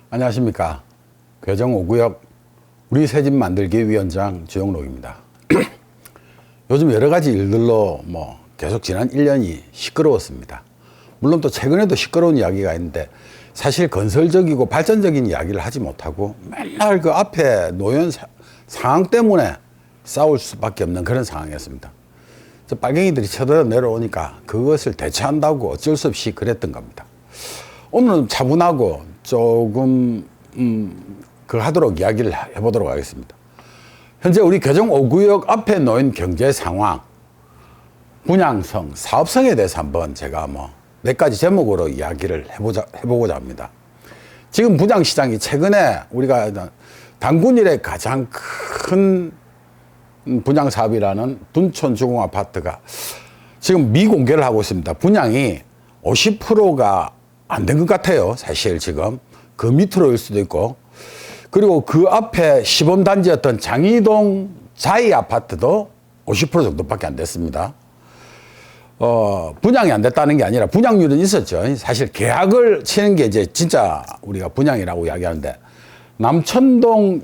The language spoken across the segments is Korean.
안녕하십니까. 괴정 5구역 우리 새집 만들기 위원장 주영록입니다. 요즘 여러 가지 일들로 계속 지난 1년이 시끄러웠습니다. 물론 또 최근에도 시끄러운 이야기가 있는데 사실 건설적이고 발전적인 이야기를 하지 못하고 맨날 그 앞에 놓인 상황 때문에 싸울 수밖에 없는 그런 상황이었습니다. 빨갱이들이 쳐들어 내려오니까 그것을 대처한다고 어쩔 수 없이 그랬던 겁니다. 오늘은 차분하고 조금 하도록 이야기를 해보도록 하겠습니다. 현재 우리 괴정 5구역 앞에 놓인 경제 상황, 분양성, 사업성에 대해서 한번 제가 몇 가지 제목으로 이야기를 해보고자 합니다. 지금 분양시장이 최근에 우리가 단군 이래 가장 큰 분양 사업이라는 둔촌 주공 아파트가 지금 미공개를 하고 있습니다. 분양이 50%가 안 된 것 같아요. 사실 지금 그 밑으로일 수도 있고, 그리고 그 앞에 시범단지였던 장이동 자이 아파트도 50% 정도밖에 안 됐습니다. 분양이 안 됐다는 게 아니라 분양률은 있었죠. 사실 계약을 치는 게 이제 진짜 우리가 분양이라고 이야기하는데, 남천동에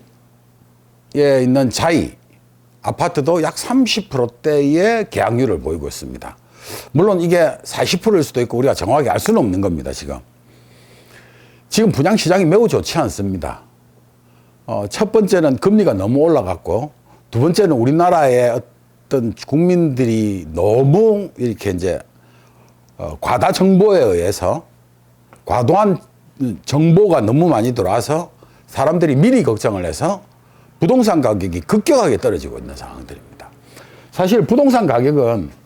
있는 자이 아파트도 약 30%대의 계약률을 보이고 있습니다. 물론 이게 40%일 수도 있고 우리가 정확하게 알 수는 없는 겁니다. 지금 분양시장이 매우 좋지 않습니다. 첫 번째는 금리가 너무 올라갔고, 두 번째는 우리나라의 어떤 국민들이 너무 이렇게 이제 과다 정보에 의해서 과도한 정보가 너무 많이 들어와서 사람들이 미리 걱정을 해서 부동산 가격이 급격하게 떨어지고 있는 상황들입니다. 사실 부동산 가격은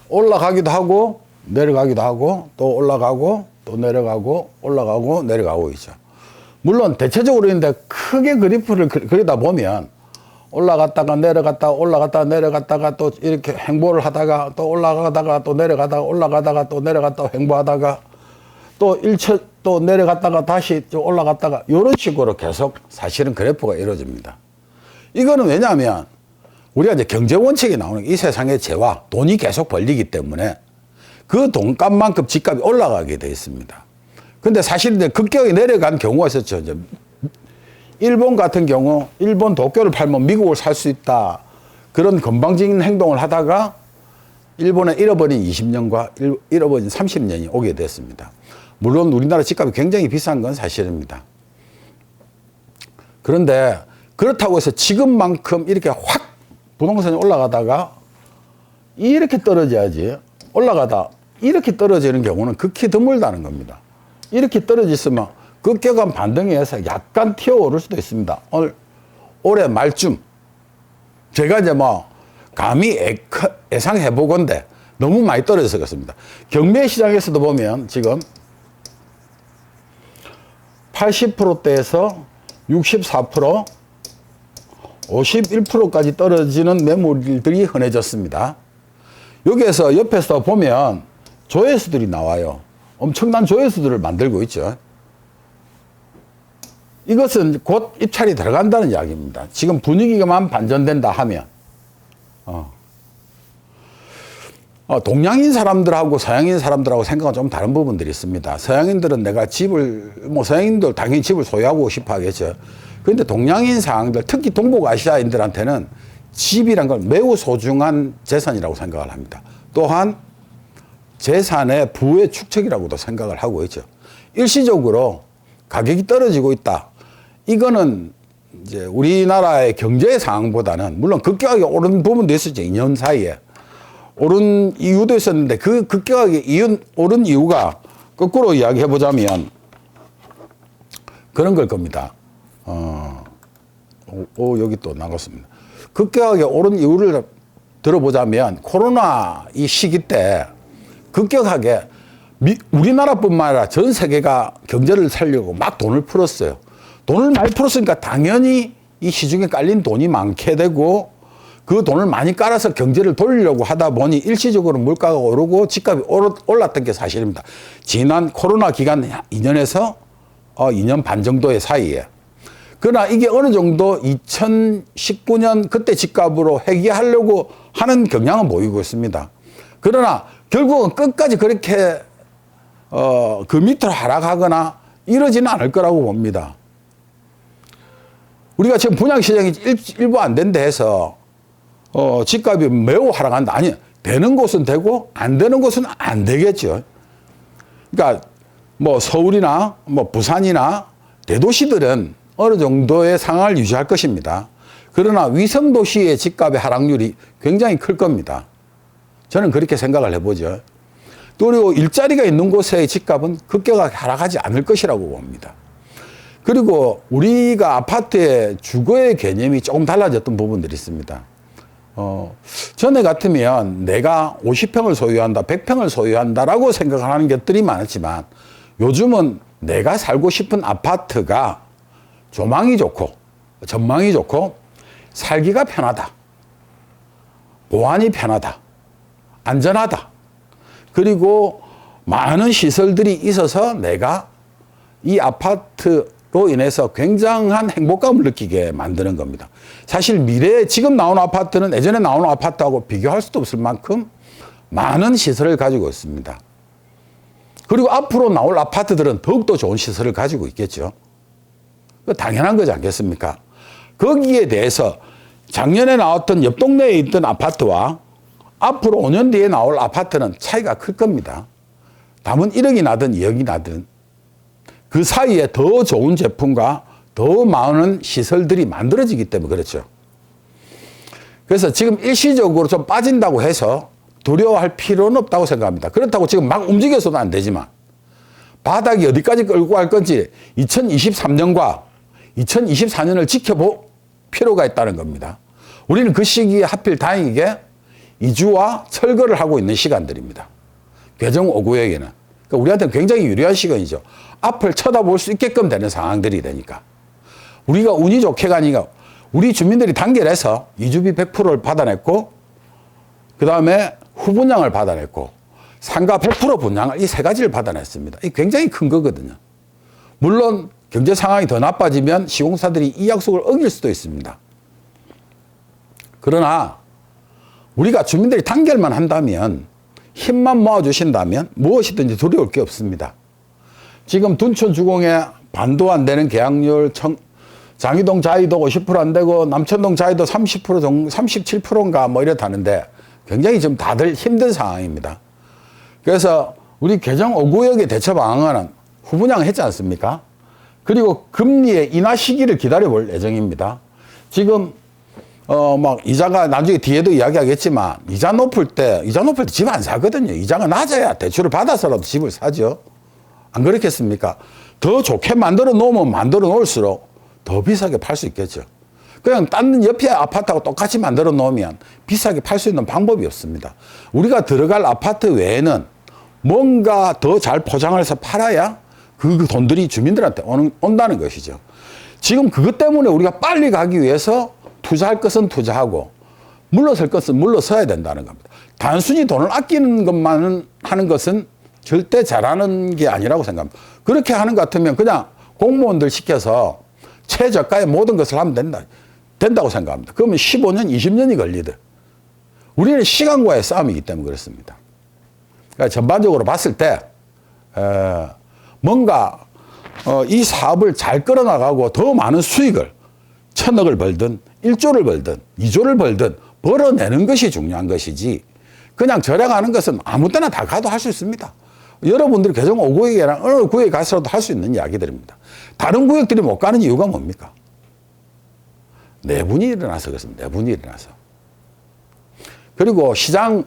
올라가기도 하고 내려가기도 하고 또 올라가고 또 내려가고 올라가고 내려가고 있죠. 물론 대체적으로 있는데 크게 그래프를 그리다 보면 올라갔다가 내려갔다가 올라갔다가 내려갔다가 또 이렇게 횡보를 하다가 또 올라가다가 또 내려가다가 올라가다가 또 내려갔다가 횡보하다가 또 내려갔다가 다시 좀 올라갔다가 이런 식으로 계속 사실은 그래프가 이루어집니다. 이거는 왜냐하면 우리가 이제 경제 원칙이 나오는 이 세상의 재화, 돈이 계속 벌리기 때문에 그 돈값만큼 집값이 올라가게 돼 있습니다. 근데 사실 이제 급격히 내려간 경우가 있었죠. 이제 일본 같은 경우, 일본 도쿄를 팔면 미국을 살 수 있다. 그런 건방진 행동을 하다가 일본에 잃어버린 20년과 잃어버린 30년이 오게 됐습니다. 물론 우리나라 집값이 굉장히 비싼 건 사실입니다. 그런데 그렇다고 해서 지금만큼 이렇게 확 부동산이 올라가다가 이렇게 떨어져야지, 올라가다 이렇게 떨어지는 경우는 극히 드물다는 겁니다. 이렇게 떨어졌으면 급격한 반등에 의해서 약간 튀어오를 수도 있습니다. 올해 말쯤 제가 이제 감히 예상해보건데 너무 많이 떨어져서 그렇습니다. 경매 시장에서도 보면 지금 80%대에서 64%, 51%까지 떨어지는 매물들이 흔해졌습니다. 여기에서 옆에서 보면 조회수들이 나와요. 엄청난 조회수들을 만들고 있죠. 이것은 곧 입찰이 들어간다는 이야기입니다. 지금 분위기가만 반전된다 하면 동양인 사람들하고 서양인 사람들하고 생각은 좀 다른 부분들이 있습니다. 서양인들은 내가 서양인들 당연히 집을 소유하고 싶어 하겠죠. 그런데 동양인 사람들, 특히 동북아시아인들한테는 집이란 걸 매우 소중한 재산이라고 생각을 합니다. 또한 재산의 부의 축적이라고도 생각을 하고 있죠. 일시적으로 가격이 떨어지고 있다. 이거는 이제 우리나라의 경제 상황보다는 물론 급격하게 오른 부분도 있었죠. 2년 사이에. 오른 이유도 있었는데 그 급격하게 오른 이유가 거꾸로 이야기해 보자면 그런 걸 겁니다. 여기 또 나갔습니다. 급격하게 오른 이유를 들어보자면 코로나 이 시기 때 급격하게 우리나라뿐만 아니라 전 세계가 경제를 살려고 막 돈을 풀었어요. 돈을 많이 풀었으니까 당연히 이 시중에 깔린 돈이 많게 되고 그 돈을 많이 깔아서 경제를 돌리려고 하다 보니 일시적으로 물가가 오르고 집값이 올랐던 게 사실입니다. 지난 코로나 기간 2년에서 2년 반 정도의 사이에. 그러나 이게 어느 정도 2019년 그때 집값으로 회귀하려고 하는 경향은 보이고 있습니다. 그러나 결국은 끝까지 그렇게 그 밑으로 하락하거나 이러지는 않을 거라고 봅니다. 우리가 지금 분양시장이 일부 안 된다 해서 집값이 매우 하락한다. 아니, 되는 곳은 되고 안 되는 곳은 안 되겠죠. 그러니까 뭐 서울이나 뭐 부산이나 대도시들은 어느 정도의 상황을 유지할 것입니다. 그러나 위성도시의 집값의 하락률이 굉장히 클 겁니다. 저는 그렇게 생각을 해보죠. 그리고 일자리가 있는 곳의 집값은 급격하게 하락하지 않을 것이라고 봅니다. 그리고 우리가 아파트의 주거의 개념이 조금 달라졌던 부분들이 있습니다. 전에 같으면 내가 50평을 소유한다, 100평을 소유한다라고 생각하는 것들이 많았지만 요즘은 내가 살고 싶은 아파트가 조망이 좋고 전망이 좋고 살기가 편하다, 보안이 편하다, 안전하다, 그리고 많은 시설들이 있어서 내가 이 아파트로 인해서 굉장한 행복감을 느끼게 만드는 겁니다. 사실 미래에 지금 나오는 아파트는 예전에 나오는 아파트하고 비교할 수도 없을 만큼 많은 시설을 가지고 있습니다. 그리고 앞으로 나올 아파트들은 더욱더 좋은 시설을 가지고 있겠죠. 당연한 거지 않겠습니까? 거기에 대해서 작년에 나왔던 옆 동네에 있던 아파트와 앞으로 5년 뒤에 나올 아파트는 차이가 클 겁니다. 담은 1억이 나든 2억이 나든 그 사이에 더 좋은 제품과 더 많은 시설들이 만들어지기 때문에 그렇죠. 그래서 지금 일시적으로 좀 빠진다고 해서 두려워할 필요는 없다고 생각합니다. 그렇다고 지금 막 움직여서도 안 되지만 바닥이 어디까지 끌고 갈 건지 2023년과 2024년을 지켜볼 필요가 있다는 겁니다. 우리는 그 시기에 하필 다행이게 이주와 철거를 하고 있는 시간들입니다. 괴정 5구역에는. 그러니까 우리한테는 굉장히 유리한 시간이죠. 앞을 쳐다볼 수 있게끔 되는 상황들이 되니까. 우리가 운이 좋게 가니까 우리 주민들이 단결해서 이주비 100%를 받아냈고 그 다음에 후분양을 받아냈고 상가 100% 분양을 이 세 가지를 받아냈습니다. 이 굉장히 큰 거거든요. 물론 경제 상황이 더 나빠지면 시공사들이 이 약속을 어길 수도 있습니다. 그러나 우리가 주민들이 단결만 한다면 힘만 모아주신다면 무엇이든지 두려울 게 없습니다. 지금 둔촌 주공에 반도 안 되는 계약률, 장이동 자이도 50% 안 되고 남천동 자이도 30% 정도, 37%인가 뭐 이렇다는데 굉장히 지금 다들 힘든 상황입니다. 그래서 우리 개정 5구역의 대처 방안은 후분양을 했지 않습니까? 그리고 금리의 인하 시기를 기다려볼 예정입니다. 지금 막 이자가 나중에 뒤에도 이야기하겠지만 이자 높을 때 집 안 사거든요. 이자가 낮아야 대출을 받아서라도 집을 사죠. 안 그렇겠습니까? 더 좋게 만들어 놓으면 만들어 놓을수록 더 비싸게 팔 수 있겠죠. 그냥 딴 옆에 아파트하고 똑같이 만들어 놓으면 비싸게 팔 수 있는 방법이 없습니다. 우리가 들어갈 아파트 외에는 뭔가 더 잘 포장을 해서 팔아야 그 돈들이 주민들한테 온다는 것이죠. 지금 그것 때문에 우리가 빨리 가기 위해서 투자할 것은 투자하고 물러설 것은 물러서야 된다는 겁니다. 단순히 돈을 아끼는 것만 하는 것은 절대 잘하는 게 아니라고 생각합니다. 그렇게 하는 것 같으면 그냥 공무원들 시켜서 최저가의 모든 것을 하면 된다고 생각합니다. 그러면 15년, 20년이 걸리듯. 우리는 시간과의 싸움이기 때문에 그렇습니다. 그러니까 전반적으로 봤을 때 뭔가 이 사업을 잘 끌어나가고 더 많은 수익을 1,000억을 벌든 1조를 벌든 2조를 벌든 벌어내는 것이 중요한 것이지 그냥 절약하는 것은 아무 때나 다 가도 할 수 있습니다. 여러분들이 개정 5구역이나 어느 구역에 가서라도 할 수 있는 이야기들입니다. 다른 구역들이 못 가는 이유가 뭡니까? 내분이 일어나서 그렇습니다. 내분이 일어나서. 그리고 시장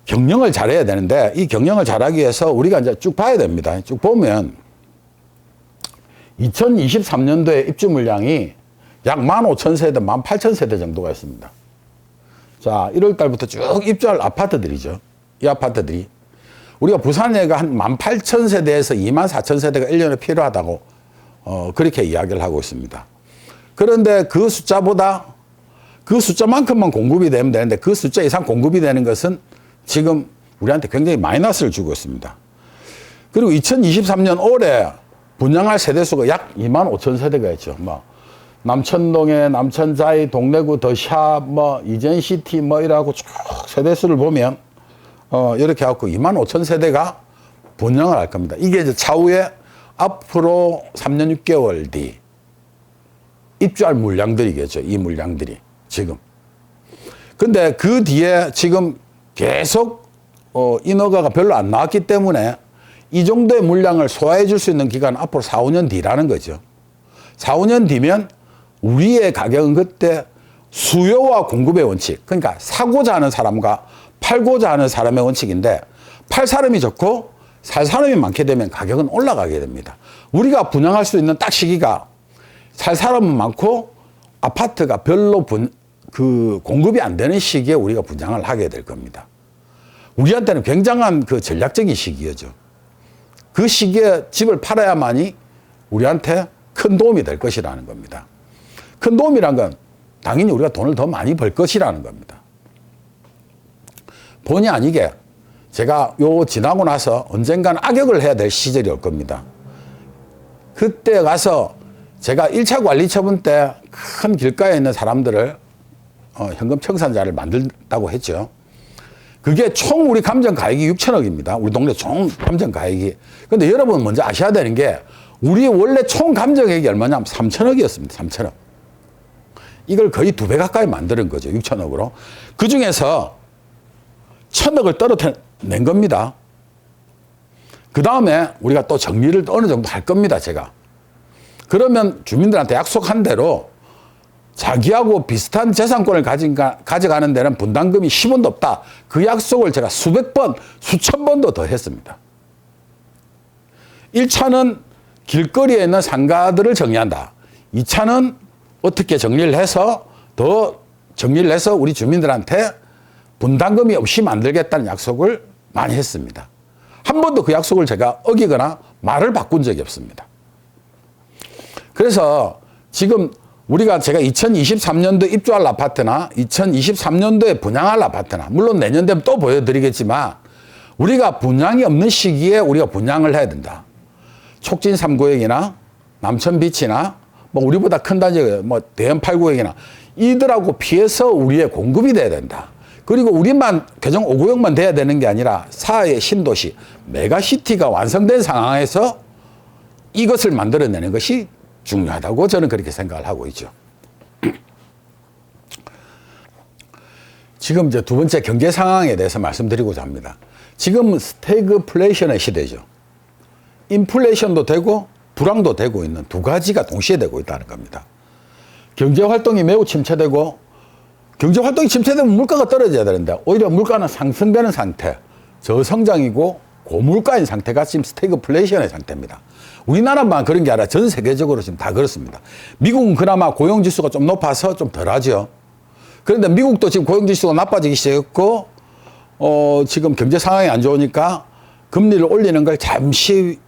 경영을 잘해야 되는데 이 경영을 잘하기 위해서 우리가 이제 쭉 봐야 됩니다. 쭉 보면 2023년도에 입주 물량이 약 15,000세대, 18,000세대 정도가 있습니다. 자, 1월 달부터 쭉 입주할 아파트들이죠. 이 아파트들이. 우리가 부산에가 한 18,000세대에서 24,000세대가 1년에 필요하다고 그렇게 이야기를 하고 있습니다. 그런데 그 숫자보다 그 숫자만큼만 공급이 되면 되는데 그 숫자 이상 공급이 되는 것은 지금 우리한테 굉장히 마이너스를 주고 있습니다. 그리고 2023년 올해 분양할 세대수가 약 25,000세대가 있죠. 뭐 남천동에 남천자이, 동래구 더샵, 뭐 이젠시티 뭐 이라고 쭉 세대수를 보면 이렇게 해갖고 25,000세대가 분양을 할 겁니다. 이게 이제 차후에 앞으로 3년 6개월 뒤 입주할 물량들이겠죠. 이 물량들이 지금. 근데 그 뒤에 지금 계속 인허가가 별로 안 나왔기 때문에 이 정도의 물량을 소화해 줄 수 있는 기간은 앞으로 4, 5년 뒤라는 거죠. 4, 5년 뒤면 우리의 가격은 그때 수요와 공급의 원칙, 그러니까 사고자 하는 사람과 팔고자 하는 사람의 원칙인데, 팔 사람이 적고 살 사람이 많게 되면 가격은 올라가게 됩니다. 우리가 분양할 수 있는 딱 시기가 살 사람은 많고 아파트가 별로 공급이 안 되는 시기에 우리가 분양을 하게 될 겁니다. 우리한테는 굉장한 그 전략적인 시기죠. 그 시기에 집을 팔아야만이 우리한테 큰 도움이 될 것이라는 겁니다. 큰 도움이란 건 당연히 우리가 돈을 더 많이 벌 것이라는 겁니다. 본의 아니게 제가 지나고 나서 언젠가는 악역을 해야 될 시절이 올 겁니다. 그때 가서 제가 1차 관리처분 때 큰 길가에 있는 사람들을 현금 청산자를 만들다고 했죠. 그게 총 우리 감정 가액이 6천억입니다. 우리 동네 총 감정 가액이. 근데 여러분 먼저 아셔야 되는 게 우리 원래 총 감정액이 얼마냐면 3천억이었습니다. 3천억. 이걸 거의 2배 가까이 만드는 거죠. 6천억으로. 그 중에서 1,000억을 떨어낸 겁니다. 그 다음에 우리가 또 정리를 어느 정도 할 겁니다. 제가. 그러면 주민들한테 약속한 대로 자기하고 비슷한 재산권을 가져가는 데는 분담금이 10원도 없다. 그 약속을 제가 수백 번, 수천 번도 더 했습니다. 1차는 길거리에 있는 상가들을 정리한다. 2차는 어떻게 정리를 해서 우리 주민들한테 분담금이 없이 만들겠다는 약속을 많이 했습니다. 한 번도 그 약속을 제가 어기거나 말을 바꾼 적이 없습니다. 그래서 지금 제가 2023년도에 입주할 아파트나 2023년도에 분양할 아파트나, 물론 내년 되면 또 보여드리겠지만, 우리가 분양이 없는 시기에 우리가 분양을 해야 된다. 촉진 3구역이나 남천비치나 우리보다 큰 단지 대연 8구역이나 이들하고 피해서 우리의 공급이 돼야 된다. 그리고 우리만 개정 5구역만 돼야 되는 게 아니라 사회 신도시 메가시티가 완성된 상황에서 이것을 만들어내는 것이 중요하다고 저는 그렇게 생각을 하고 있죠. 지금 이제 두 번째 경제 상황에 대해서 말씀드리고자 합니다. 지금은 스태그플레이션의 시대죠. 인플레이션도 되고 불황도 되고 있는 두 가지가 동시에 되고 있다는 겁니다. 경제 활동이 매우 침체되고, 경제 활동이 침체되면 물가가 떨어져야 되는데 오히려 물가는 상승되는 상태, 저성장이고 고물가인 상태가 지금 스태그플레이션의 상태입니다. 우리나라만 그런 게 아니라 전 세계적으로 지금 다 그렇습니다. 미국은 그나마 고용지수가 좀 높아서 좀 덜하죠. 그런데 미국도 지금 고용지수가 나빠지기 시작했고, 지금 경제 상황이 안 좋으니까 금리를 올리는 걸 잠시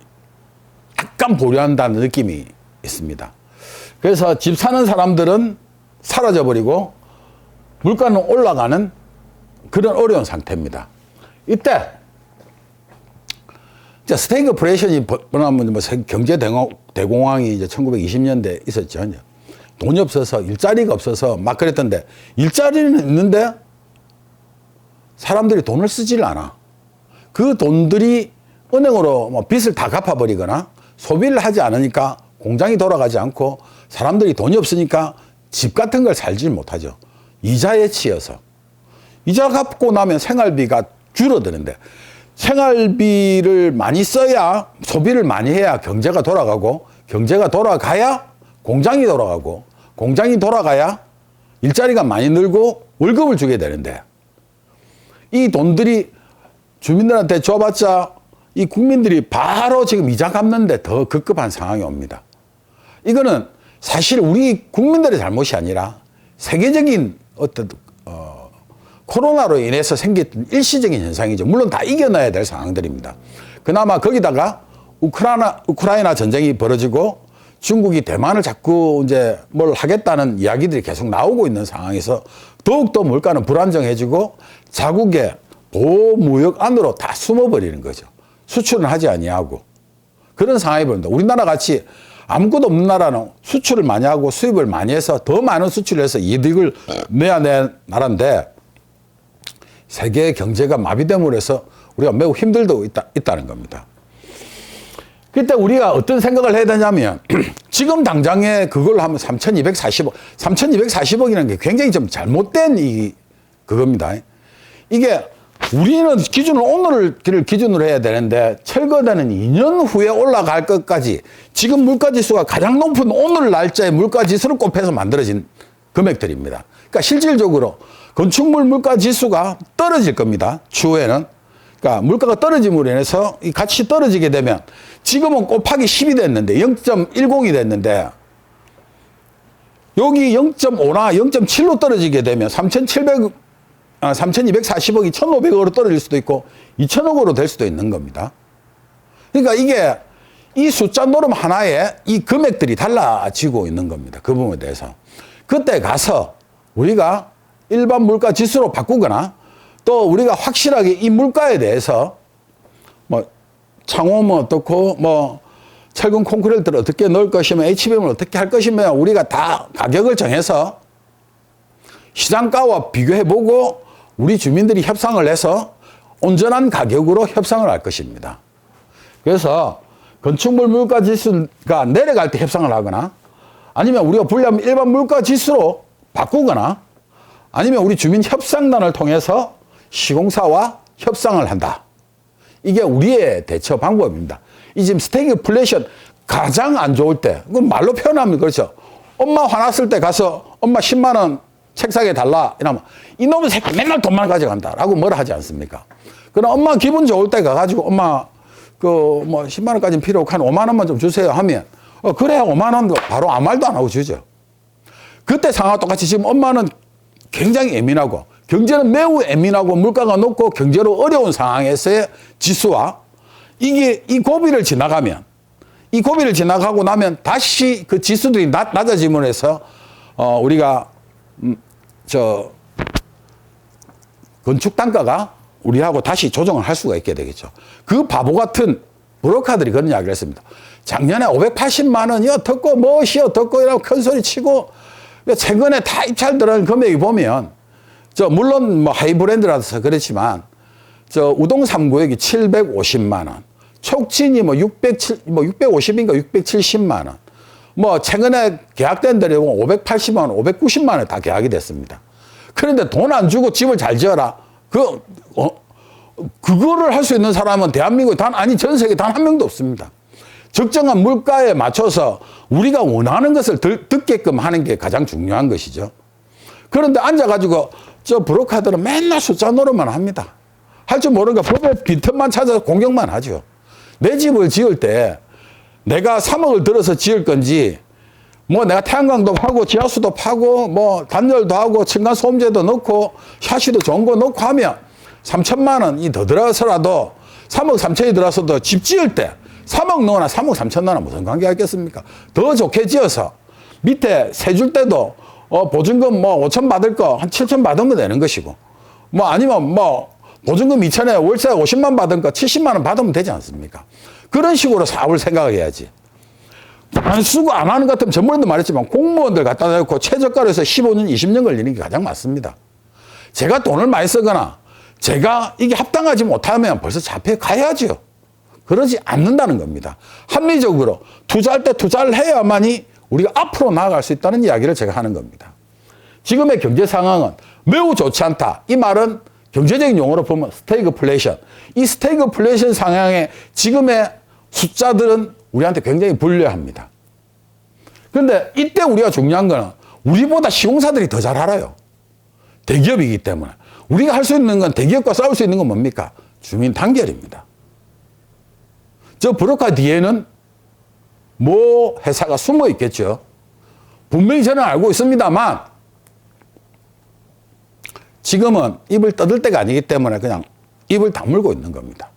약간 보류한다는 느낌이 있습니다. 그래서 집 사는 사람들은 사라져버리고 물가는 올라가는 그런 어려운 상태입니다. 이때 스태그플레이션이 번하면 경제 대공황이 이제 1920년대 있었죠. 돈이 없어서, 일자리가 없어서 막 그랬던데, 일자리는 있는데 사람들이 돈을 쓰질 않아. 그 돈들이 은행으로 빚을 다 갚아버리거나 소비를 하지 않으니까 공장이 돌아가지 않고, 사람들이 돈이 없으니까 집 같은 걸 살지 못하죠. 이자에 치여서. 이자 갚고 나면 생활비가 줄어드는데, 생활비를 많이 써야, 소비를 많이 해야 경제가 돌아가고, 경제가 돌아가야 공장이 돌아가고, 공장이 돌아가야 일자리가 많이 늘고 월급을 주게 되는데, 이 돈들이 주민들한테 줘봤자 이 국민들이 바로 지금 이자 갚는데 더 급급한 상황이 옵니다. 이거는 사실 우리 국민들의 잘못이 아니라 세계적인 어떤 코로나로 인해서 생긴 일시적인 현상이죠. 물론 다 이겨내야 될 상황들입니다. 그나마 거기다가 우크라이나 전쟁이 벌어지고 중국이 대만을 자꾸 이제 뭘 하겠다는 이야기들이 계속 나오고 있는 상황에서 더욱더 물가는 불안정해지고 자국의 보호무역 안으로 다 숨어버리는 거죠. 수출은 하지 아니하고 그런 상황이 벌어집니다. 우리나라 같이 아무것도 없는 나라는 수출을 많이 하고 수입을 많이 해서 더 많은 수출을 해서 이득을 내야 될 나라인데, 세계 경제가 마비됨으로 해서 우리가 매우 힘들고 있다는 겁니다. 그때 우리가 어떤 생각을 해야 되냐면 지금 당장에 그걸 하면 3,240억, 3,240억이라는 게 굉장히 좀 잘못된 그겁니다. 이게 우리는 기준을 오늘을 기준으로 해야 되는데 철거되는 2년 후에 올라갈 것까지 지금 물가지수가 가장 높은 오늘 날짜의 물가지수를 곱해서 만들어진 금액들입니다. 그러니까 실질적으로 건축물 물가지수가 떨어질 겁니다. 추후에는. 그러니까 물가가 떨어짐으로 인해서 이 가치 떨어지게 되면 지금은 곱하기 10이 됐는데 0.10이 됐는데 여기 0.5나 0.7로 떨어지게 되면 3,240억이 1,500억으로 떨어질 수도 있고 2,000억으로 될 수도 있는 겁니다. 그러니까 이게 이 숫자 노름 하나에 이 금액들이 달라지고 있는 겁니다. 그 부분에 대해서. 그때 가서 우리가 일반 물가 지수로 바꾸거나 또 우리가 확실하게 이 물가에 대해서 뭐 창호는 어떻고 뭐 철근 콘크리트를 어떻게 넣을 것이며 HBM을 어떻게 할 것이며 우리가 다 가격을 정해서 시장가와 비교해보고 우리 주민들이 협상을 해서 온전한 가격으로 협상을 할 것입니다. 그래서 건축물 물가 지수가 내려갈 때 협상을 하거나 아니면 우리가 불리하면 일반 물가 지수로 바꾸거나 아니면 우리 주민 협상단을 통해서 시공사와 협상을 한다. 이게 우리의 대처 방법입니다. 이 지금 스태그플레이션 가장 안 좋을 때, 그건 말로 표현하면 그렇죠. 엄마 화났을 때 가서 엄마 10만 원 책상에 달라 이러면 이놈의 새끼 맨날 돈만 가져간다 라고 뭐라 하지 않습니까? 그럼 엄마 기분 좋을 때 가가지고 엄마 그 뭐 10만 원까지는 필요 없고 한 5만 원만 좀 주세요 하면 그래 5만 원 바로 아무 말도 안 하고 주죠. 그때 상황과 똑같이 지금 엄마는 굉장히 예민하고 경제는 매우 예민하고 물가가 높고 경제로 어려운 상황에서의 지수와 이게 이 고비를 지나가면 이 고비를 지나가고 나면 다시 그 지수들이 낮아짐으로 해서 우리가 건축 단가가 우리하고 다시 조정을 할 수가 있게 되겠죠. 그 바보 같은 브로커들이 그런 이야기를 했습니다. 작년에 580만 원이 어떻고 무엇이 어떻고 이라고 큰 소리 치고 최근에 다 입찰 들어간 금액이 보면 물론 뭐 하이브랜드라서 그렇지만 우동 3구역이 750만 원, 촉진이 뭐 650인가 670만 원, 뭐 최근에 계약된 데는 580만 원, 590만 원 다 계약이 됐습니다. 그런데 돈 안 주고 집을 잘 지어라. 그거를 할 수 있는 사람은 대한민국에 전 세계에 단 한 명도 없습니다. 적정한 물가에 맞춰서 우리가 원하는 것을 듣게끔 하는 게 가장 중요한 것이죠. 그런데 앉아가지고 브로커들은 맨날 숫자 노릇만 합니다. 할 줄 모르니까 법의 빈틈만 찾아서 공격만 하죠. 내 집을 지을 때 내가 3억을 들어서 지을 건지 뭐 내가 태양광도 파고 지하수도 파고 뭐 단열도 하고 층간소음제도 넣고 샤시도 좋은 거 넣고 하면 3천만 원이 더 들어서라도 3억 3천이 들어서도 집 지을 때 3억 넣으나 3억 3천 넣으나 무슨 관계가 있겠습니까? 더 좋게 지어서 밑에 세 줄 때도 보증금 뭐 5천 받을 거 한 7천 받으면 되는 것이고 뭐 아니면 뭐 보증금 2천에 월세 50만 받은 거 70만 원 받으면 되지 않습니까? 그런 식으로 사업을 생각해야지. 안 쓰고 안 하는 것 같으면 전번에도 말했지만 공무원들 갖다 놓고 최저가로 해서 15년, 20년 걸리는 게 가장 많습니다. 제가 돈을 많이 쓰거나 제가 이게 합당하지 못하면 벌써 잡혀가야죠. 그러지 않는다는 겁니다. 합리적으로 투자할 때 투자를 해야만이 우리가 앞으로 나아갈 수 있다는 이야기를 제가 하는 겁니다. 지금의 경제 상황은 매우 좋지 않다. 이 말은 경제적인 용어로 보면 스태그플레이션. 이 스태그플레이션 상황의 지금의 숫자들은 우리한테 굉장히 불리합니다. 그런데 이때 우리가 중요한 거는 우리보다 시공사들이 더 잘 알아요. 대기업이기 때문에. 우리가 할 수 있는 건 대기업과 싸울 수 있는 건 뭡니까? 주민 단결입니다. 저 브로커 뒤에는 뭐 회사가 숨어 있겠죠. 분명히 저는 알고 있습니다만 지금은 입을 떠들 때가 아니기 때문에 그냥 입을 다물고 있는 겁니다.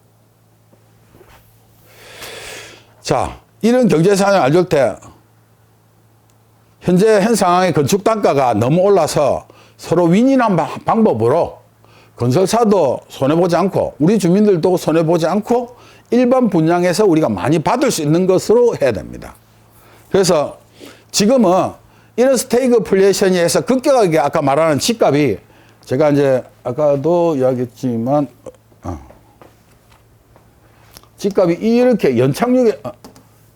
자, 이런 경제 상황을 알줄 때 현재 현 상황의 건축 단가가 너무 올라서 서로 윈윈한 방법으로 건설사도 손해보지 않고 우리 주민들도 손해보지 않고 일반 분양에서 우리가 많이 받을 수 있는 것으로 해야 됩니다. 그래서 지금은 이런 스태그플레이션이 해서 급격하게 아까 말하는 집값이 제가 이제 아까도 이야기했지만 집값이 이렇게 연착륙에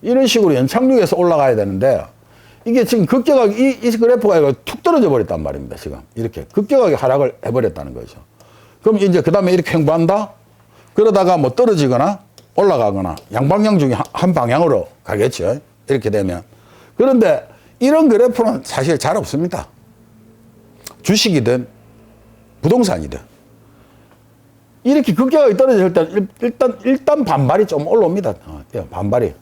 이런 식으로 연착륙해서 올라가야 되는데 이게 지금 급격하게 이 그래프가 툭 떨어져 버렸단 말입니다. 지금 이렇게 급격하게 하락을 해버렸다는 거죠. 그럼 이제 그 다음에 이렇게 횡보한다? 그러다가 뭐 떨어지거나 올라가거나 양방향 중에 한 방향으로 가겠죠. 이렇게 되면. 그런데 이런 그래프는 사실 잘 없습니다. 주식이든 부동산이든. 이렇게 급격하게 떨어질 때 일단 반발이 좀 올라옵니다. 반발이.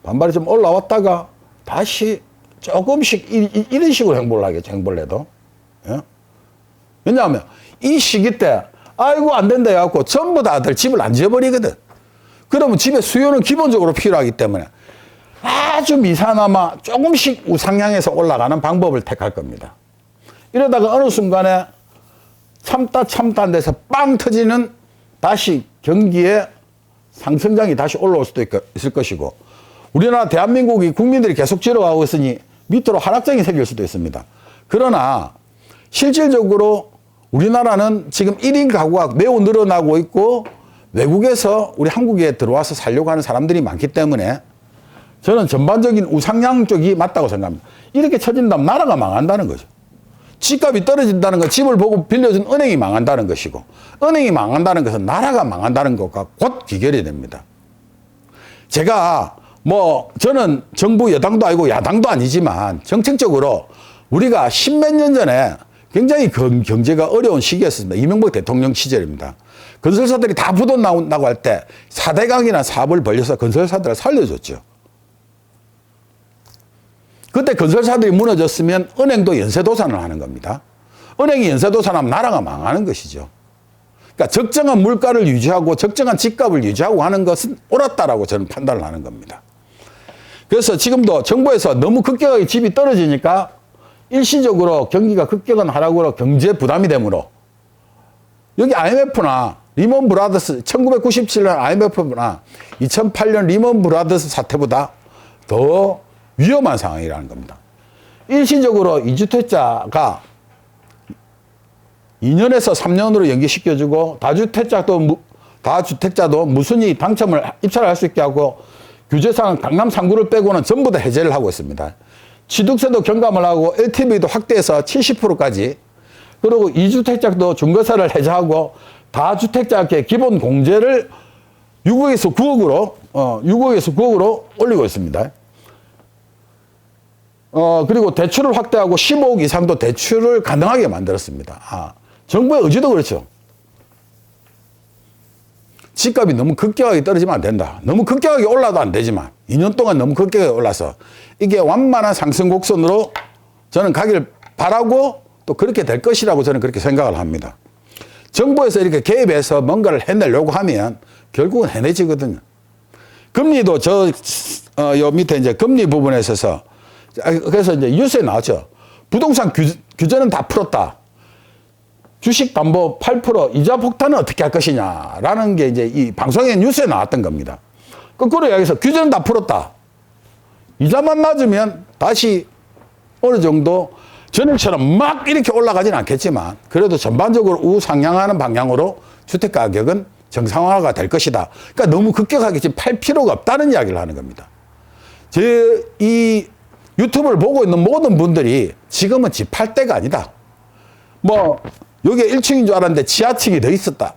반발이 좀 올라왔다가 다시 조금씩 이런 식으로 행보를 하겠죠. 행보를 해도. 왜냐하면 이 시기 때 아이고 안 된다 해갖고 전부 다들 집을 안 지어버리거든. 그러면 집에 수요는 기본적으로 필요하기 때문에 아주 미사나마 조금씩 우상향해서 올라가는 방법을 택할 겁니다. 이러다가 어느 순간에 참다 안 돼서 빵 터지는 다시 경기의 상승장이 다시 올라올 수도 있을 것이고 우리나라 대한민국이 국민들이 계속 지어가고 있으니 밑으로 하락장이 생길 수도 있습니다. 그러나 실질적으로 우리나라는 지금 1인 가구가 매우 늘어나고 있고 외국에서 우리 한국에 들어와서 살려고 하는 사람들이 많기 때문에 저는 전반적인 우상향 쪽이 맞다고 생각합니다. 이렇게 처진다면 나라가 망한다는 거죠. 집값이 떨어진다는 건 집을 보고 빌려준 은행이 망한다는 것이고 은행이 망한다는 것은 나라가 망한다는 것과 곧 귀결이 됩니다. 제가 저는 정부 여당도 아니고 야당도 아니지만 정책적으로 우리가 십몇 년 전에 굉장히 경제가 어려운 시기였습니다. 이명박 대통령 시절입니다. 건설사들이 다 부도 나온다고 할 때 4대강이나 사업을 벌려서 건설사들을 살려줬죠. 그때 건설사들이 무너졌으면 은행도 연쇄도산을 하는 겁니다. 은행이 연쇄도산하면 나라가 망하는 것이죠. 그러니까 적정한 물가를 유지하고 적정한 집값을 유지하고 하는 것은 옳았다라고 저는 판단을 하는 겁니다. 그래서 지금도 정부에서 너무 급격하게 집이 떨어지니까 일시적으로 경기가 급격한 하락으로 경제 부담이 되므로 여기 IMF나 리먼 브라더스 1997년 IMF나 2008년 리먼 브라더스 사태보다 더 위험한 상황이라는 겁니다. 일시적으로 2주택자가 2년에서 3년으로 연기시켜주고 다주택자도 무순위 당첨을 입찰을 할 수 있게 하고 규제상 강남 3구를 빼고는 전부 다 해제를 하고 있습니다. 취득세도 경감을 하고 LTV도 확대해서 70%까지 그리고 2주택자도 중과세를 해제하고 다주택자께 기본 공제를 6억에서 9억으로 올리고 있습니다. 그리고 대출을 확대하고 15억 이상도 대출을 가능하게 만들었습니다. 정부의 의지도 그렇죠. 집값이 너무 급격하게 떨어지면 안 된다. 너무 급격하게 올라도 안 되지만 2년 동안 너무 급격하게 올라서 이게 완만한 상승 곡선으로 저는 가기를 바라고 또 그렇게 될 것이라고 저는 그렇게 생각을 합니다. 정부에서 이렇게 개입해서 뭔가를 해내려고 하면 결국은 해내지거든요. 금리도 요 밑에 이제 금리 부분에 있어서 그래서 이제 뉴스에 나왔죠. 부동산 규제는 다 풀었다. 주식담보 8% 이자 폭탄은 어떻게 할 것이냐라는 게 이제 이 방송의 뉴스에 나왔던 겁니다. 거꾸로 여기서 규제는 다 풀었다. 이자만 낮으면 다시 어느 정도 전에처럼 막 이렇게 올라가지는 않겠지만 그래도 전반적으로 우상향하는 방향으로 주택가격은 정상화가 될 것이다. 그러니까 너무 급격하게 지금 팔 필요가 없다는 이야기를 하는 겁니다. 이 유튜브를 보고 있는 모든 분들이 지금은 집 팔 때가 아니다. 여기에 1층인 줄 알았는데 지하층이 더 있었다.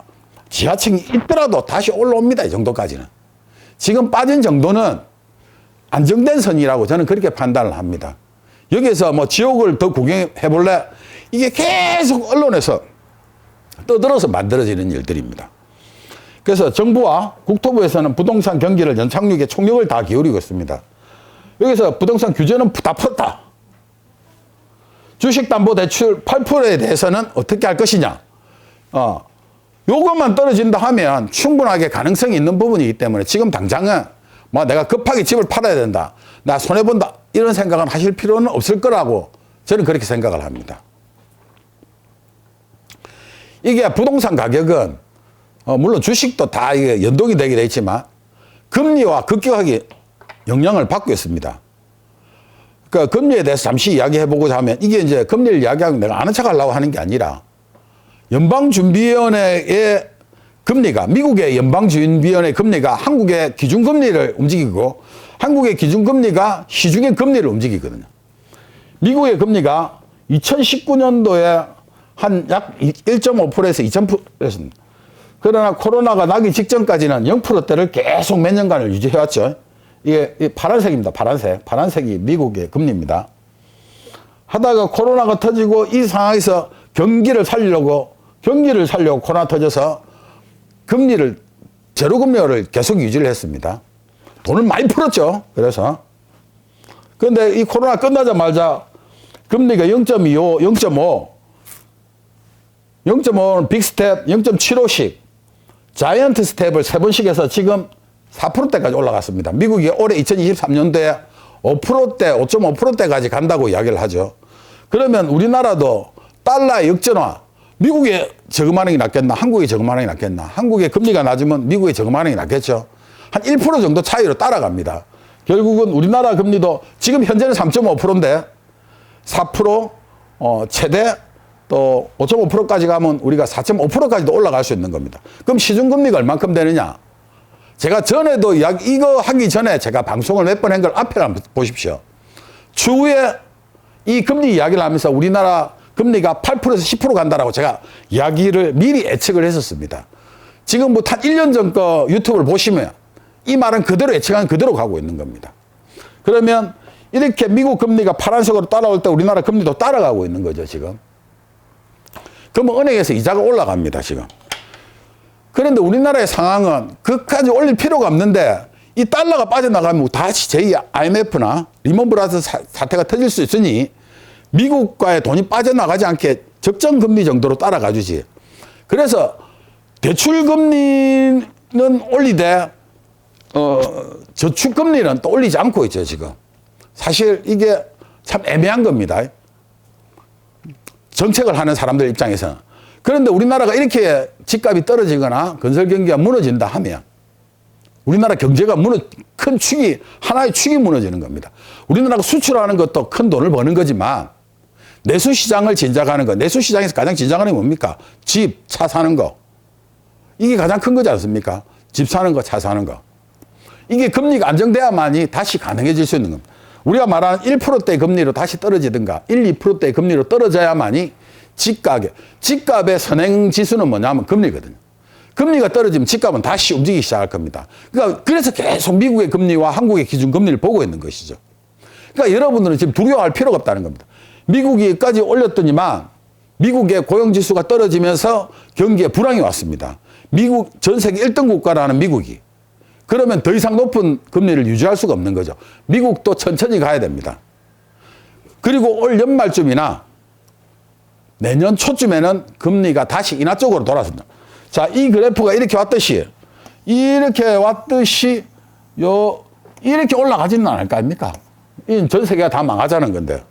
지하층이 있더라도 다시 올라옵니다. 이 정도까지는. 지금 빠진 정도는 안정된 선이라고 저는 그렇게 판단을 합니다. 여기에서 지옥을 더 구경해 볼래? 이게 계속 언론에서 떠들어서 만들어지는 일들입니다. 그래서 정부와 국토부에서는 부동산 경기를 연착륙에 총력을 다 기울이고 있습니다. 여기서 부동산 규제는 다 풀었다. 주식담보대출 8%에 대해서는 어떻게 할 것이냐. 요것만 떨어진다 하면 충분하게 가능성이 있는 부분이기 때문에 지금 당장은 내가 급하게 집을 팔아야 된다. 나 손해본다. 이런 생각은 하실 필요는 없을 거라고 저는 그렇게 생각을 합니다. 이게 부동산 가격은 물론 주식도 다 이게 연동이 되게 돼 있지만 금리와 급격하게 영향을 받고 있습니다. 그러니까 금리에 대해서 잠시 이야기해보고자 하면 이게 이제 금리를 이야기하면 내가 아는 척 하려고 하는 게 아니라 연방준비위원회의 금리가 미국의 연방준비위원회 금리가 한국의 기준금리를 움직이고 한국의 기준금리가 시중의 금리를 움직이거든요. 미국의 금리가 2019년도에 한 약 1.5%에서 2.0%였습니다. 그러나 코로나가 나기 직전까지는 0%대를 계속 몇 년간을 유지해왔죠. 이게 파란색입니다. 파란색이 미국의 금리입니다. 하다가 코로나가 터지고 이 상황에서 경기를 살리려고 코로나 터져서 금리를 제로금리를 계속 유지를 했습니다. 돈을 많이 풀었죠. 그래서. 그런데 이 코로나 끝나자마자 금리가 0.25, 0.5는 빅스텝 0.75씩 자이언트 스텝을 3번씩 해서 지금 4%대까지 올라갔습니다. 미국이 올해 2023년도에 5%대, 5.5%대까지 간다고 이야기를 하죠. 그러면 우리나라도 달러의 역전화, 미국에 저금하는 게 낫겠나? 한국에 저금하는 게 낫겠나? 한국의 금리가 낮으면 미국에 저금하는 게 낫겠죠. 한 1% 정도 차이로 따라갑니다. 결국은 우리나라 금리도 지금 현재는 3.5%인데 4%, 최대 또 5.5%까지 가면 우리가 4.5%까지도 올라갈 수 있는 겁니다. 그럼 시중금리가 얼만큼 되느냐? 제가 전에도 이거 하기 전에 제가 방송을 몇 번 한 걸 앞에 한번 보십시오. 추후에 이 금리 이야기를 하면서 우리나라 금리가 8%에서 10% 간다라고 제가 이야기를 미리 예측을 했었습니다. 지금부터 한 1년 전 거 유튜브를 보시면 이 말은 그대로 예측한 그대로 가고 있는 겁니다. 그러면 이렇게 미국 금리가 파란색으로 따라올 때 우리나라 금리도 따라가고 있는 거죠, 지금. 그러면 은행에서 이자가 올라갑니다, 지금. 그런데 우리나라의 상황은 그까지 올릴 필요가 없는데 이 달러가 빠져나가면 다시 제2 IMF나 리먼 브라더스 사태가 터질 수 있으니 미국과의 돈이 빠져나가지 않게 적정 금리 정도로 따라가 주지. 그래서 대출 금리는 올리되 저축 금리는 또 올리지 않고 있죠, 지금. 사실 이게 참 애매한 겁니다. 정책을 하는 사람들 입장에서는. 그런데 우리나라가 이렇게 집값이 떨어지거나 건설 경기가 무너진다 하면 우리나라 경제가 큰 축이, 하나의 축이 무너지는 겁니다. 우리나라가 수출하는 것도 큰 돈을 버는 거지만 내수시장을 진작하는 거, 내수시장에서 가장 진작하는 게 뭡니까? 집, 차 사는 거. 이게 가장 큰 거지 않습니까? 집 사는 거, 차 사는 거. 이게 금리가 안정돼야만이 다시 가능해질 수 있는 겁니다. 우리가 말하는 1%대 금리로 다시 떨어지든가 1, 2%대 금리로 떨어져야만이 집값의 선행지수는 뭐냐면 금리거든요. 금리가 떨어지면 집값은 다시 움직이기 시작할 겁니다. 그러니까 그래서 계속 미국의 금리와 한국의 기준금리를 보고 있는 것이죠. 그러니까 여러분들은 지금 두려워할 필요가 없다는 겁니다. 미국이까지 올렸더니만 미국의 고용지수가 떨어지면서 경기에 불황이 왔습니다. 미국 전 세계 1등 국가라는 미국이. 그러면 더 이상 높은 금리를 유지할 수가 없는 거죠. 미국도 천천히 가야 됩니다. 그리고 올 연말쯤이나 내년 초쯤에는 금리가 다시 인하 쪽으로 돌아선다. 자, 이 그래프가 이렇게 왔듯이 이렇게 올라가지는 않을 거 아닙니까? 이 전 세계가 다 망하자는 건데.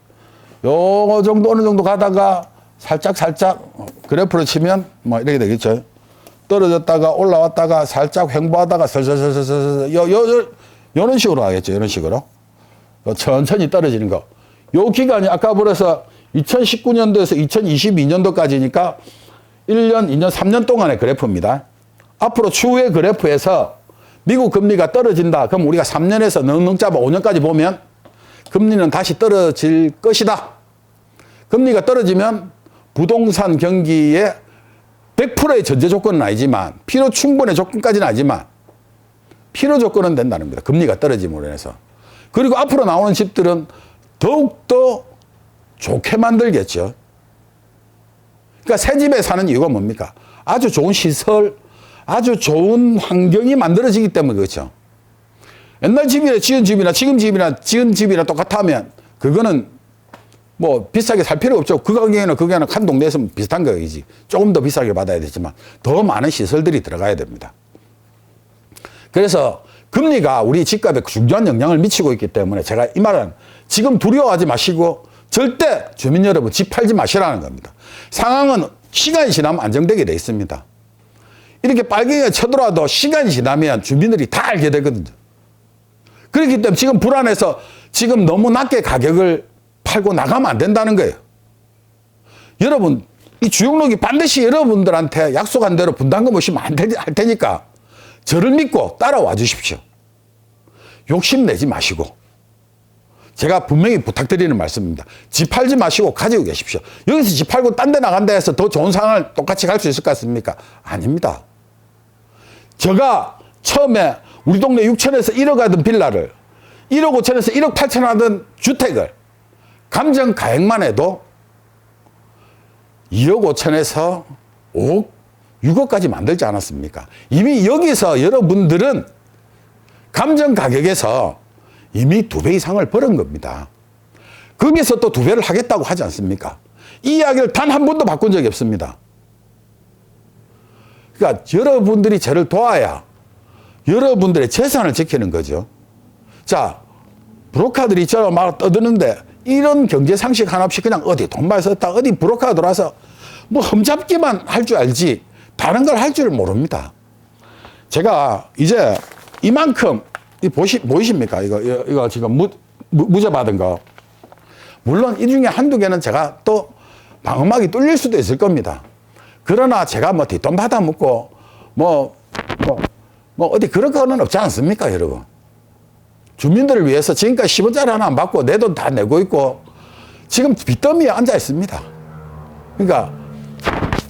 요 정도 어느 정도 가다가 살짝 그래프로 치면 뭐 이렇게 되겠죠. 떨어졌다가 올라왔다가 살짝 횡보하다가 설설설설설 요런 식으로 하겠죠. 이런 식으로. 천천히 떨어지는 거. 요 기간이 아까 그래서 2019년도에서 2022년도까지니까 1년, 2년, 3년 동안의 그래프입니다. 앞으로 추후의 그래프에서 미국 금리가 떨어진다. 그럼 우리가 3년에서 넉넉 잡아 5년까지 보면 금리는 다시 떨어질 것이다. 금리가 떨어지면 부동산 경기에 100%의 전제 조건은 아니지만 필요 충분의 조건까지는 아니지만 필요 조건은 된다는 겁니다. 금리가 떨어짐으로 인해서. 그리고 앞으로 나오는 집들은 더욱더 좋게 만들겠죠. 그러니까 새 집에 사는 이유가 뭡니까? 아주 좋은 시설, 아주 좋은 환경이 만들어지기 때문에 그렇죠. 옛날 집이나 지은 집이나 똑같다면 그거는 뭐 비싸게 살 필요가 없죠. 그 가격에는 한 동네에서 비슷한 가격이지. 조금 더 비싸게 받아야 되지만 더 많은 시설들이 들어가야 됩니다. 그래서 금리가 우리 집값에 중요한 영향을 미치고 있기 때문에 제가 이 말은 지금 두려워하지 마시고 절대 주민 여러분 집 팔지 마시라는 겁니다. 상황은 시간이 지나면 안정되게 돼 있습니다. 이렇게 빨갱이가 쳐들어와도 시간이 지나면 주민들이 다 알게 되거든요. 그렇기 때문에 지금 불안해서 지금 너무 낮게 가격을 팔고 나가면 안 된다는 거예요. 여러분 이 주용록이 반드시 여러분들한테 약속한 대로 분담금 없이 할 테니까 저를 믿고 따라와 주십시오. 욕심내지 마시고. 제가 분명히 부탁드리는 말씀입니다. 집 팔지 마시고 가지고 계십시오. 여기서 집 팔고 딴 데 나간다 해서 더 좋은 상황을 똑같이 갈 수 있을 것 같습니까? 아닙니다. 제가 처음에 우리 동네 6천에서 1억 하던 빌라를 1억 5천에서 1억 8천 하던 주택을 감정 가액만 해도 2억 5천에서 5억, 6억까지 만들지 않았습니까? 이미 여기서 여러분들은 감정 가격에서 이미 2배 이상을 벌은 겁니다. 거기서 또 2배를 하겠다고 하지 않습니까? 이 이야기를 단 한 번도 바꾼 적이 없습니다. 그러니까 여러분들이 저를 도와야 여러분들의 재산을 지키는 거죠. 자, 브로커들이 저를 막 떠드는데 이런 경제 상식 하나 없이 그냥 어디 돈 많이 썼다 어디 브로커 들어와서 뭐 흠잡기만 할 줄 알지 다른 걸 할 줄 모릅니다. 제가 이제 이만큼 보이십니까? 이거 지금 무죄 받은 거. 물론 이 중에 한두 개는 제가 또 방음막이 뚫릴 수도 있을 겁니다. 그러나 제가 뭐 뒷돈 받아먹고 뭐 어디 그런 거는 없지 않습니까, 여러분? 주민들을 위해서 지금까지 10원짜리 하나 안 받고 내 돈 다 내고 있고 지금 빚더미에 앉아 있습니다. 그러니까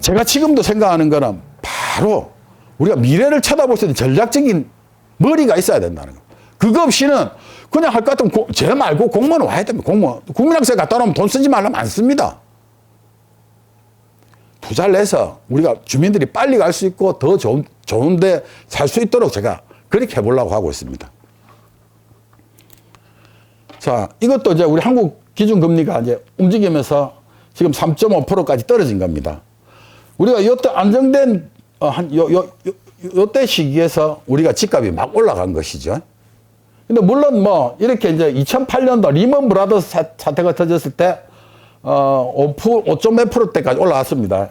제가 지금도 생각하는 거는 바로 우리가 미래를 쳐다볼 수 있는 전략적인 머리가 있어야 된다는 거. 그거 없이는 그냥 할 것 같으면 쟤 말고 공무원 와야 됩니다. 공무원. 국민학생 갖다 놓으면 돈 쓰지 말라면 안 씁니다. 투자를 해서 우리가 주민들이 빨리 갈 수 있고 더 좋은데 살 수 있도록 제가 그렇게 해보려고 하고 있습니다. 자, 이것도 이제 우리 한국 기준금리가 이제 움직이면서 지금 3.5%까지 떨어진 겁니다. 우리가 이때 안정된, 요때 시기에서 우리가 집값이 막 올라간 것이죠. 근데 물론 뭐, 이렇게 이제 2008년도 리먼 브라더스 사태가 터졌을 때, 5.몇%대까지 올라왔습니다.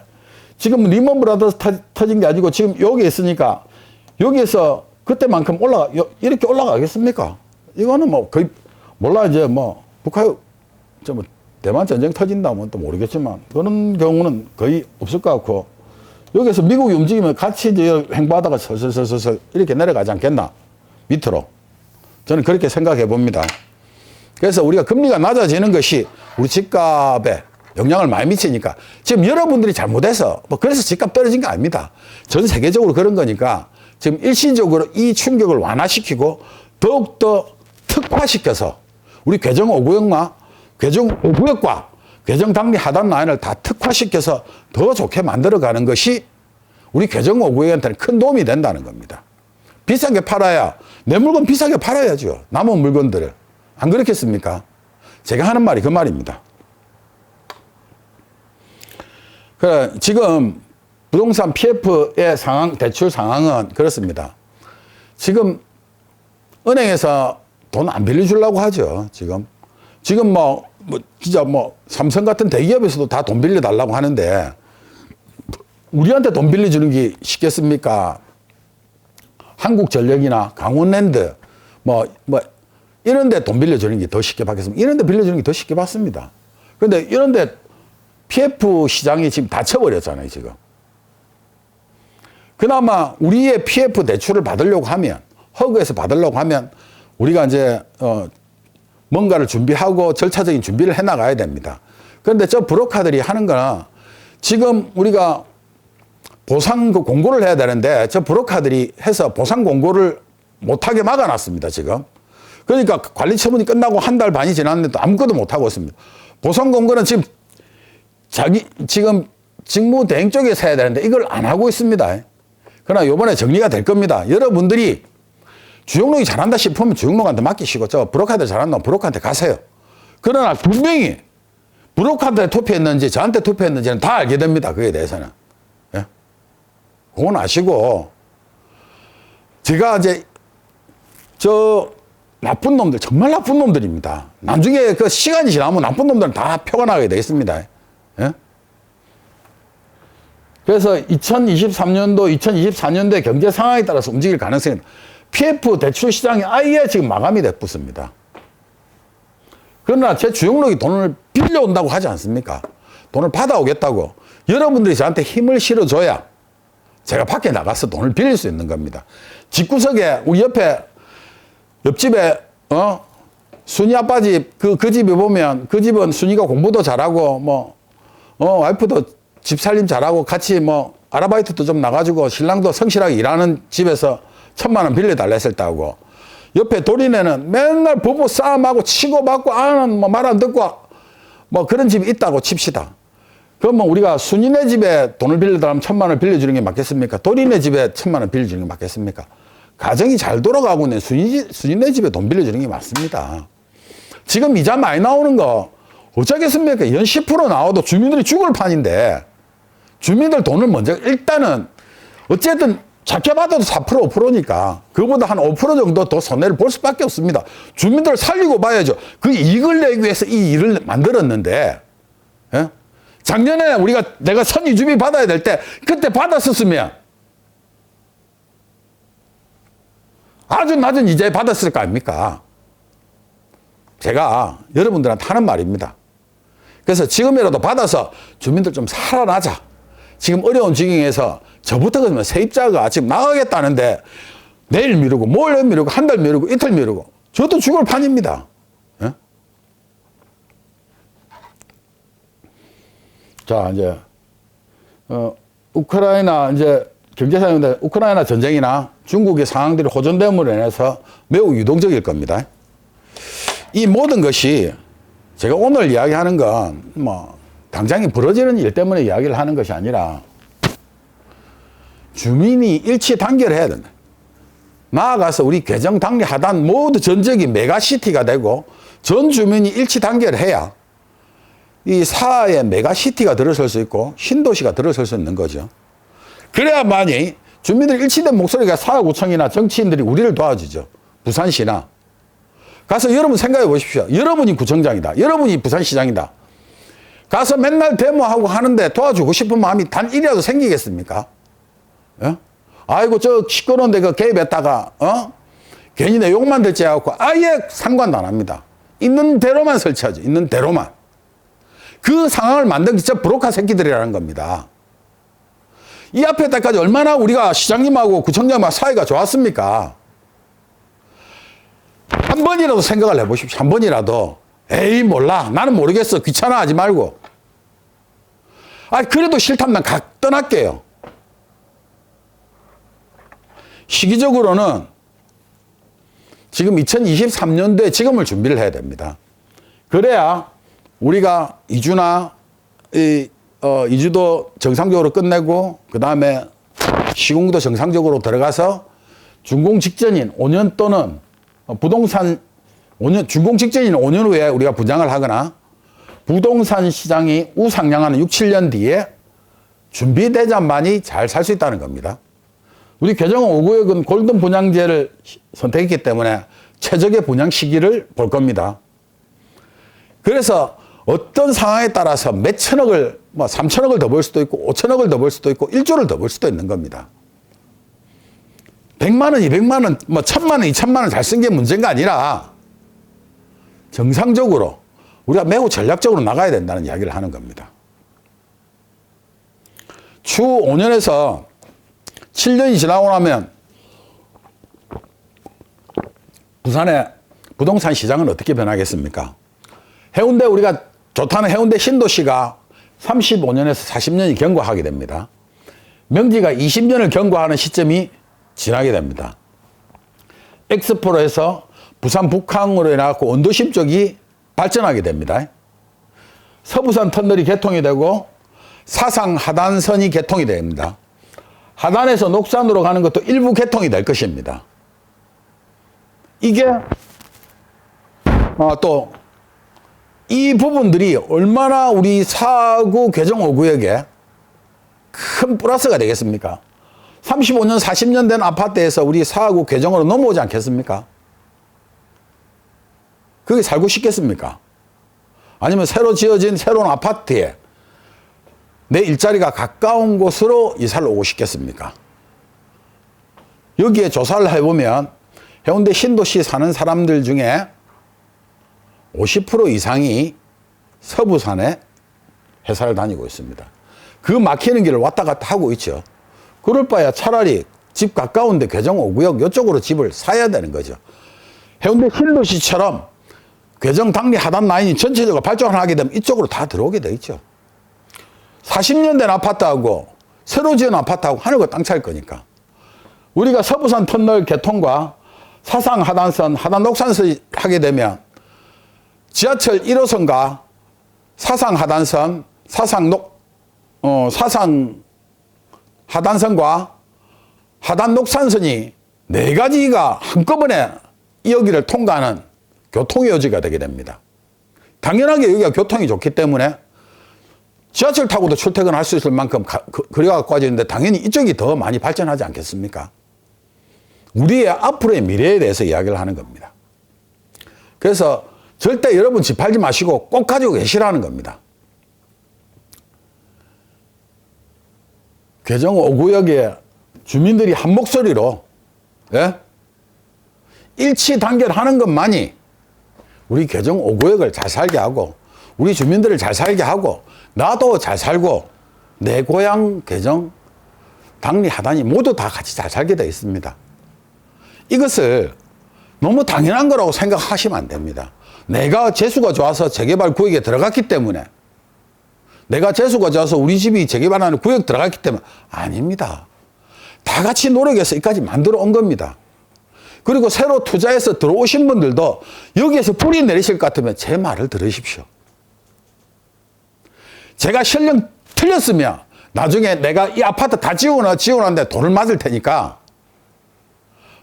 지금 리먼 브라더스 터진 게 아니고 지금 여기 있으니까 여기에서 그때만큼 이렇게 올라가겠습니까? 이거는 뭐 거의 몰라 이제 뭐 북한 뭐 대만 전쟁 터진다면 또 모르겠지만 그런 경우는 거의 없을 것 같고 여기서 미국이 움직이면 같이 이제 횡보하다가 서서서서 이렇게 내려가지 않겠나 밑으로 저는 그렇게 생각해 봅니다. 그래서 우리가 금리가 낮아지는 것이 우리 집값에 영향을 많이 미치니까 지금 여러분들이 잘못해서 뭐 그래서 집값 떨어진 게 아닙니다. 전 세계적으로 그런 거니까 지금 일시적으로 이 충격을 완화시키고 더욱더 특화시켜서 우리 괴정 5구역과 괴정 단기 하단 라인을 다 특화시켜서 더 좋게 만들어가는 것이 우리 괴정 5구역한테는 큰 도움이 된다는 겁니다. 비싸게 팔아야 내 물건 비싸게 팔아야죠. 남은 물건들을. 안 그렇겠습니까? 제가 하는 말이 그 말입니다. 그래, 지금 부동산 PF의 상황, 대출 상황은 그렇습니다. 지금 은행에서 돈 안 빌려주려고 하죠, 지금. 지금 진짜 삼성 같은 대기업에서도 다 돈 빌려달라고 하는데, 우리한테 돈 빌려주는 게 쉽겠습니까? 한국전력이나 강원랜드, 이런 데 돈 빌려주는 게 더 쉽게 받겠습니다. 이런 데 빌려주는 게 더 쉽게 받습니다. 그런데 이런 데 PF 시장이 지금 닫혀버렸잖아요, 지금. 그나마 우리의 PF 대출을 받으려고 하면, 허그에서 받으려고 하면, 우리가 이제, 뭔가를 준비하고 절차적인 준비를 해 나가야 됩니다. 그런데 저 브로커들이 하는 거는 지금 우리가 보상 공고를 해야 되는데 저 브로커들이 해서 보상 공고를 못하게 막아놨습니다, 지금. 그러니까 관리 처분이 끝나고 한 달 반이 지났는데도 아무것도 못하고 있습니다. 보상 공고는 지금 지금 직무대행 쪽에서 해야 되는데 이걸 안 하고 있습니다. 그러나 요번에 정리가 될 겁니다. 여러분들이 주용록이 잘한다 싶으면 주용록한테 맡기시고 저 브로커한테 잘한다면 브로커한테 가세요. 그러나 분명히 브로커한테 투표했는지 저한테 투표했는지는 다 알게 됩니다. 그에 대해서는. 예? 그건 아시고 제가 이제 저 나쁜 놈들 정말 나쁜 놈들입니다. 나중에 그 시간이 지나면 나쁜 놈들은 다 표가 나게 돼 있습니다. 예? 그래서 2023년도, 2024년도의 경제 상황에 따라서 움직일 가능성이 PF 대출 시장이 아예 지금 마감이 됐습니다. 그러나 제 주용록이 돈을 빌려온다고 하지 않습니까? 돈을 받아오겠다고. 여러분들이 저한테 힘을 실어줘야 제가 밖에 나가서 돈을 빌릴 수 있는 겁니다. 집구석에 우리 옆집에 순이 아빠 집 그 집에 보면 그 집은 순이가 공부도 잘하고 와이프도 집 살림 잘하고 같이 아르바이트도 좀 나가지고 신랑도 성실하게 일하는 집에서 1,000만 원 빌려달라 했을 때하고, 옆에 도리네는 맨날 부부 싸움하고 치고 받고 아는 말 안 듣고 그런 집이 있다고 칩시다. 그러면 우리가 순이네 집에 돈을 빌려달라면 1,000만 원을 빌려주는 게 맞겠습니까? 도리네 집에 1,000만 원 빌려주는 게 맞겠습니까? 가정이 잘 돌아가고 있는 순이네 집에 돈 빌려주는 게 맞습니다. 지금 이자 많이 나오는 거 어쩌겠습니까? 연 10% 나와도 주민들이 죽을 판인데, 주민들 돈을 먼저 일단은 어쨌든 작게 받아도 4% 5%니까 그거보다 한 5% 정도 더 손해를 볼 수밖에 없습니다. 주민들을 살리고 봐야죠. 그 이익을 내기 위해서 이 일을 만들었는데, 예? 작년에 내가 선의주비 받아야 될 때 그때 받았었으면 아주 낮은 이자에 받았을 거 아닙니까? 제가 여러분들한테 하는 말입니다. 그래서 지금이라도 받아서 주민들 좀 살아나자. 지금 어려운 지경에서 저부터 그러면 세입자가 지금 나가겠다는데 내일 미루고 모레 미루고 한 달 미루고 이틀 미루고 저도 죽을 판입니다. 예? 자, 이제 우크라이나 이제 경제상인데 우크라이나 전쟁이나 중국의 상황들이 호전됨으로 인해서 매우 유동적일 겁니다. 이 모든 것이 제가 오늘 이야기하는 건 당장이 벌어지는 일 때문에 이야기를 하는 것이 아니라 주민이 일치 단결해야 된다. 나아가서 우리 괴정, 당리, 하단 모두 전 지역이 메가시티가 되고 전 주민이 일치 단결해야 이 사하에 메가시티가 들어설 수 있고 신도시가 들어설 수 있는 거죠. 그래야만이 주민들이 일치된 목소리가 사하구청이나 정치인들이 우리를 도와주죠. 부산시나. 가서 여러분 생각해 보십시오. 여러분이 구청장이다. 여러분이 부산시장이다. 가서 맨날 데모하고 하는데 도와주고 싶은 마음이 단 일이라도 생기겠습니까? 예? 아이고 저 시끄러운데 그 개입했다가 괜히 내 욕만 듣지 않고 아예 상관도 안 합니다. 있는 대로만 설치하죠. 있는 대로만. 그 상황을 만든 게 진짜 브로커 새끼들이라는 겁니다. 이 앞에 때까지 얼마나 우리가 시장님하고 구청장하고 사이가 좋았습니까? 한 번이라도 생각을 해보십시오. 한 번이라도. 에이 몰라. 나는 모르겠어. 귀찮아 하지 말고. 그래도 싫다면 난 떠날게요. 시기적으로는 지금 2023년도에 지금을 준비를 해야 됩니다. 그래야 우리가 이주나 이주도 정상적으로 끝내고 그 다음에 시공도 정상적으로 들어가서 준공 직전인 5년 또는 부동산 5년, 준공 직전인 5년 후에 우리가 분양을 하거나 부동산 시장이 우상향하는 6, 7년 뒤에 준비되자만이 잘 살 수 있다는 겁니다. 우리 괴정원 5구역은 골든 분양제를 선택했기 때문에 최적의 분양 시기를 볼 겁니다. 그래서 어떤 상황에 따라서 몇 천억을, 3천억을 더 벌 수도 있고 5천억을 더 벌 수도 있고 1조를 더 벌 수도 있는 겁니다. 100만 원, 200만 원, 1000만 원, 2000만 원 잘 쓴 게 문제가 아니라 정상적으로 우리가 매우 전략적으로 나가야 된다는 이야기를 하는 겁니다. 추후 5년에서 7년이 지나고 나면 부산의 부동산 시장은 어떻게 변하겠습니까? 해운대 우리가 좋다는 해운대 신도시가 35년에서 40년이 경과하게 됩니다. 명지가 20년을 경과하는 시점이 지나게 됩니다. 엑스포로에서 부산 북항으로 인해서 원도심 쪽이 발전하게 됩니다. 서부산 터널이 개통이 되고 사상 하단선이 개통이 됩니다. 하단에서 녹산으로 가는 것도 일부 개통이 될 것입니다. 이게 또 이 부분들이 얼마나 우리 4구 괴정 5구역에 큰 플러스가 되겠습니까? 35년, 40년 된 아파트에서 우리 4구 괴정으로 넘어오지 않겠습니까? 거기 살고 싶겠습니까? 아니면 새로 지어진 새로운 아파트에 내 일자리가 가까운 곳으로 이사를 오고 싶겠습니까? 여기에 조사를 해보면 해운대 신도시 사는 사람들 중에 50% 이상이 서부산에 회사를 다니고 있습니다. 그 막히는 길을 왔다 갔다 하고 있죠. 그럴 바야 차라리 집 가까운데 괴정 5구역 이쪽으로 집을 사야 되는 거죠. 해운대 신도시처럼 괴정 당리 하단 라인이 전체적으로 발전을 하게 되면 이쪽으로 다 들어오게 돼 있죠. 40년 된 아파트하고 새로 지은 아파트하고 하늘과 땅 차일 거니까. 우리가 서부산 터널 개통과 사상 하단선, 하단 녹산선 하게 되면 지하철 1호선과 사상 하단선, 사상 하단선과 하단 녹산선이 네 가지가 한꺼번에 여기를 통과하는 교통의 요지가 되게 됩니다. 당연하게 여기가 교통이 좋기 때문에 지하철 타고도 출퇴근할 수 있을 만큼 거리가 가까워지는데 당연히 이쪽이 더 많이 발전하지 않겠습니까? 우리의 앞으로의 미래에 대해서 이야기를 하는 겁니다. 그래서 절대 여러분 집 팔지 마시고 꼭 가지고 계시라는 겁니다. 괴정 5구역에 주민들이 한 목소리로 일치 단결하는 것만이 우리 괴정 5구역을 잘 살게 하고 우리 주민들을 잘 살게 하고 나도 잘 살고 내 고향 괴정 당리 하단이 모두 다 같이 잘 살게 되어 있습니다. 이것을 너무 당연한 거라고 생각하시면 안 됩니다. 내가 재수가 좋아서 재개발 구역에 들어갔기 때문에 내가 재수가 좋아서 우리 집이 재개발하는 구역 들어갔기 때문에 아닙니다. 다 같이 노력해서 여기까지 만들어 온 겁니다. 그리고 새로 투자해서 들어오신 분들도 여기에서 뿌리 내리실 것 같으면 제 말을 들으십시오. 제가 설령 틀렸으면 나중에 내가 이 아파트 다 지어놨는데 돈을 맞을 테니까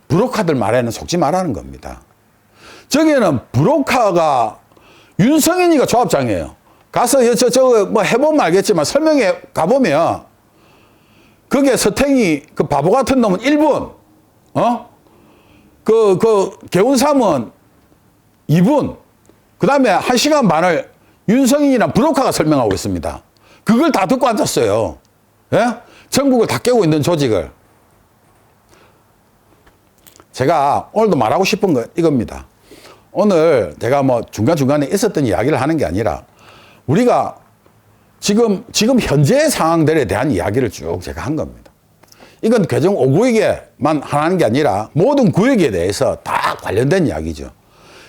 브로커들 말에는 속지 말라는 겁니다. 저기에는 브로커가 윤성인이가 조합장이에요. 가서 뭐 해보면 알겠지만 설명회 가보면 거기에 서탱이 그 바보 같은 놈은 1분, 개운삼은 2분, 그 다음에 1시간 반을 윤성인이랑 브로커가 설명하고 있습니다. 그걸 다 듣고 앉았어요. 예? 전국을 다 깨고 있는 조직을. 제가 오늘도 말하고 싶은 거 이겁니다. 오늘 제가 뭐 중간중간에 있었던 이야기를 하는 게 아니라 우리가 지금 현재의 상황들에 대한 이야기를 쭉 제가 한 겁니다. 이건 괴정 5구역에만 하는 게 아니라 모든 구역에 대해서 다 관련된 이야기죠.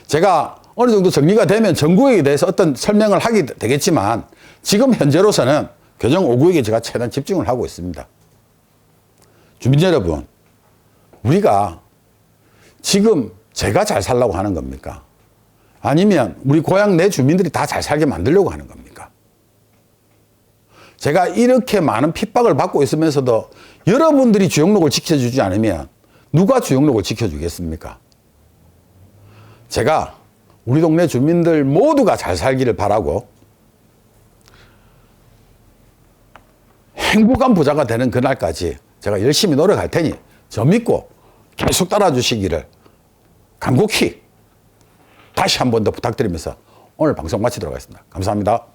제가 어느 정도 정리가 되면 전구역에 대해서 어떤 설명을 하게 되겠지만 지금 현재로서는 괴정 5구역에 제가 최대한 집중을 하고 있습니다. 주민 여러분, 우리가 지금 제가 잘 살라고 하는 겁니까? 아니면 우리 고향 내 주민들이 다 잘 살게 만들려고 하는 겁니까? 제가 이렇게 많은 핍박을 받고 있으면서도 여러분들이 주영록을 지켜주지 않으면 누가 주영록을 지켜주겠습니까? 제가 우리 동네 주민들 모두가 잘 살기를 바라고 행복한 부자가 되는 그날까지 제가 열심히 노력할 테니 저 믿고 계속 따라주시기를 간곡히 다시 한 번 더 부탁드리면서 오늘 방송 마치도록 하겠습니다. 감사합니다.